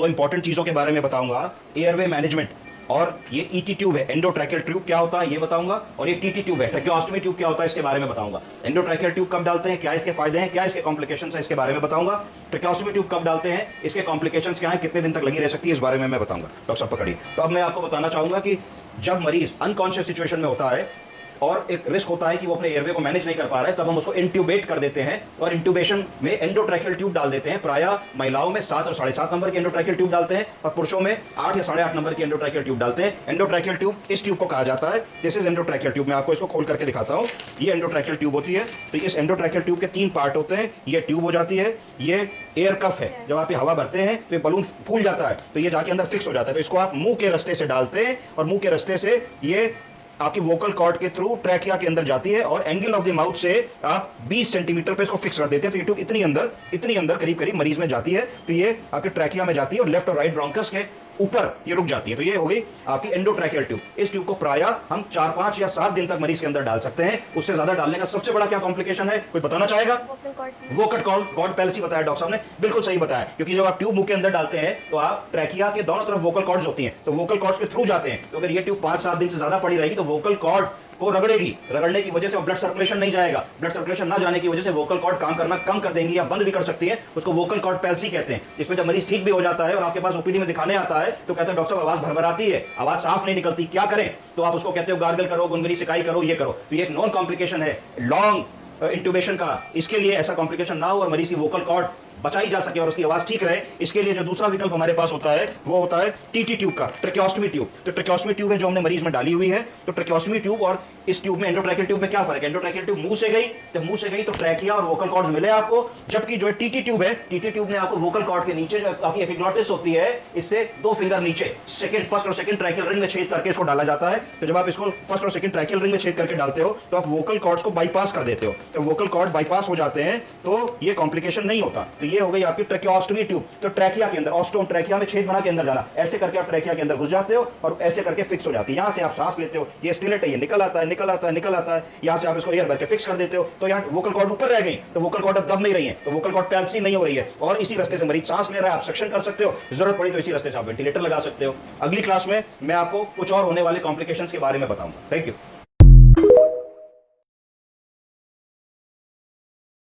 दो इंपॉर्टेंट चीजों के बारे में बताऊंगा, एयरवे मैनेजमेंट और ये ईटी ट्यूब है, एंडोट्रैकियल ट्यूब क्या होता है ये बताऊंगा, और ये टीटी ट्यूब है, ट्रैकियोस्टोमी ट्यूब क्या होता है इसके बारे में बताऊंगा। एंडोट्रैकियल ट्यूब कब डालते हैं, क्या इसके फायदे हैं, क्या इसके कॉम्प्लिकेशंस है, इसके बारे में बताऊंगा। ट्रैकियोस्टोमी ट्यूब कब डालते हैं, इसके कॉम्प्लिकेशंस क्या है, कितने दिन तक लगी रह सकती है, इस बारे में मैं बताऊंगा। डॉक्टर साहब पकड़िए। तो अब मैं आपको बताना चाहूंगा कि जब मरीज अनकॉन्शियस सिचुएशन में होता है और एक रिस्क होता है कि वो अपने एयरवे को मैनेज नहीं कर पा रहा है, तब हम उसको इंट्यूबेट कर देते हैं और इंट्यूबेशन में एंडोट्रैकियल ट्यूब डाल देते हैं। प्रायः महिलाओं में 7 और 7.5 नंबर की एंडोट्रैकियल ट्यूब डालते हैं और पुरुषों में 8 या 8.5 नंबर की एंडोट्रैकियल ट्यूब डालते हैं। एंडोट्रैकियल ट्यूब इस ट्यूब को कहा जाता है, दिस इज एंडोट्रैकियल ट्यूब। मैं आपको इसको खोल करके दिखाता हूं। ये एंडोट्रैकियल ट्यूब होती है। तो इस एंडोट्रैकियल ट्यूब के 3 पार्ट होते हैं। ये ट्यूब हो जाती है, ये एयर कफ है, जब आप हवा भरते हैं तो ये बलून फूल जाता है तो ये जाके अंदर फिक्स हो जाता है। तो इसको आप मुंह के रास्ते से डालते हैं और मुंह के रास्ते से ये आपकी वोकल कॉर्ड के थ्रू ट्रैकिया के अंदर जाती है और एंगल ऑफ द माउथ से आप 20 सेंटीमीटर पे इसको फिक्स कर देते हैं। तो ये ट्यूब इतनी अंदर करीब करीब मरीज में जाती है। तो ये आपके ट्रैकिया में जाती है और लेफ्ट और राइट ब्रोंकस के ऊपर ये रुक जाती है। तो ये हो गई आपकी एंडोट्रैकियल ट्यूब। इस ट्यूब को प्रायः हम 4, 5 या 7 दिन तक मरीज के अंदर डाल सकते हैं। उससे ज्यादा डालने का सबसे बड़ा क्या कॉम्प्लिकेशन है, कोई बताना चाहेगा? वोकल कॉर्ड पैल्सी बताया डॉक्टर साहब ने, बिल्कुल सही बताया। क्योंकि जब आप ट्यूब मुंह के अंदर डालते हैं तो आप ट्रैकिया के दोनों तरफ वोकल कॉर्ड्स होती हैं, तो वोकल कॉर्ड्स के थ्रू जाते हैं। तो अगर ये ट्यूब 5-7 दिन से ज्यादा पड़ी रहेगी तो वोकल कॉर्ड को रगड़ने की वजह से ब्लड सर्कुलेशन नहीं जाएगा। ब्लड सर्कुलेशन ना जाने की वजह से वोकल कॉर्ड काम करना कम कर देंगी या बंद भी कर सकती है। उसको वोकल कॉर्ड पैल्सी कहते हैं। इसमें जब मरीज ठीक भी हो जाता है और आपके पास ओपीडी में दिखाने आता है तो कहते हैं डॉक्टर साहब आवाज भरभराती है, आवाज साफ नहीं निकलती, क्या करें? तो आप उसको कहते हो गार्गल करो, गुनगुनी सिकाई करो, ये करो। तो ये एक नॉन कॉम्प्लिकेशन है लॉन्ग इंट्यूबेशन का। इसके लिए ऐसा कॉम्प्लिकेशन ना हो और मरीज की वोकल कॉर्ड बचाई जा सके और उसकी आवाज ठीक रहे, इसके लिए जो दूसरा विकल्प हमारे पास होता है वो होता है टीटी ट्यूब का, ट्रैकियोस्टोमी ट्यूब। तो ट्रैकियोस्टोमी ट्यूब है जो हमने मरीज में डाली हुई है। तो ट्रैकियोस्टोमी ट्यूब और इस ट्यूब में एंडोट्रैकियल ट्यूब में क्या फर्क है? एंडोट्रैकियल ट्यूब मुंह से गई, जब मुंह से गई तो ट्रैकिया और वोकल कॉर्ड्स मिले आपको, जबकि जो टीटी ट्यूब है, टीटी ट्यूब ने आपको वोकल कॉर्ड के नीचे जो आपकी एपिग्लॉटिस होती है इससे 2 फिंगर नीचे फर्स्ट और सेकंड ट्रैकियल रिंग में छेद करके इसको डाला जाता है। तो जब आप इसको फर्स्ट और सेकंड ट्रैकियल रिंग में छेद करके डालते हो तो आप वोकल कॉर्ड्स को बाईपास कर देते हो। तो वोकल कॉर्ड बाईपास हो जाते हैं तो ये कॉम्प्लिकेशन नहीं होता। तो ये हो गई आपकी ट्रैकियोस्टोमी ट्यूब। तो ट्रैकिया के अंदर ऑस्टोम, ट्रैकिया में छेद बना के अंदर जाना, ऐसे करके आप ट्रैकिया के अंदर घुस जाते हो और ऐसे करके फिक्स हो जाती है। यहां से आप सांस लेते हो, ये स्टिलेट है, ये निकल आता है, निकल आता है, निकल आता है। यहां से आप इसको एयर भर के फिक्स कर देते हो तो यहां वोकल कॉर्ड ऊपर रह गई, तो वोकल कॉर्ड अब दब नहीं रही है, तो वोकल कॉर्ड पैल्सी नहीं हो रही है और इसी रास्ते से मरीज सांस ले रहा है। आप सक्शन कर सकते हो, जरूरत पड़ी तो इसी रास्ते से आप वेंटिलेटर लगा सकते हो। अगली क्लास में मैं आपको कुछ और होने वाले कॉम्प्लिकेशंस के बारे में बताऊंगा। Thank you.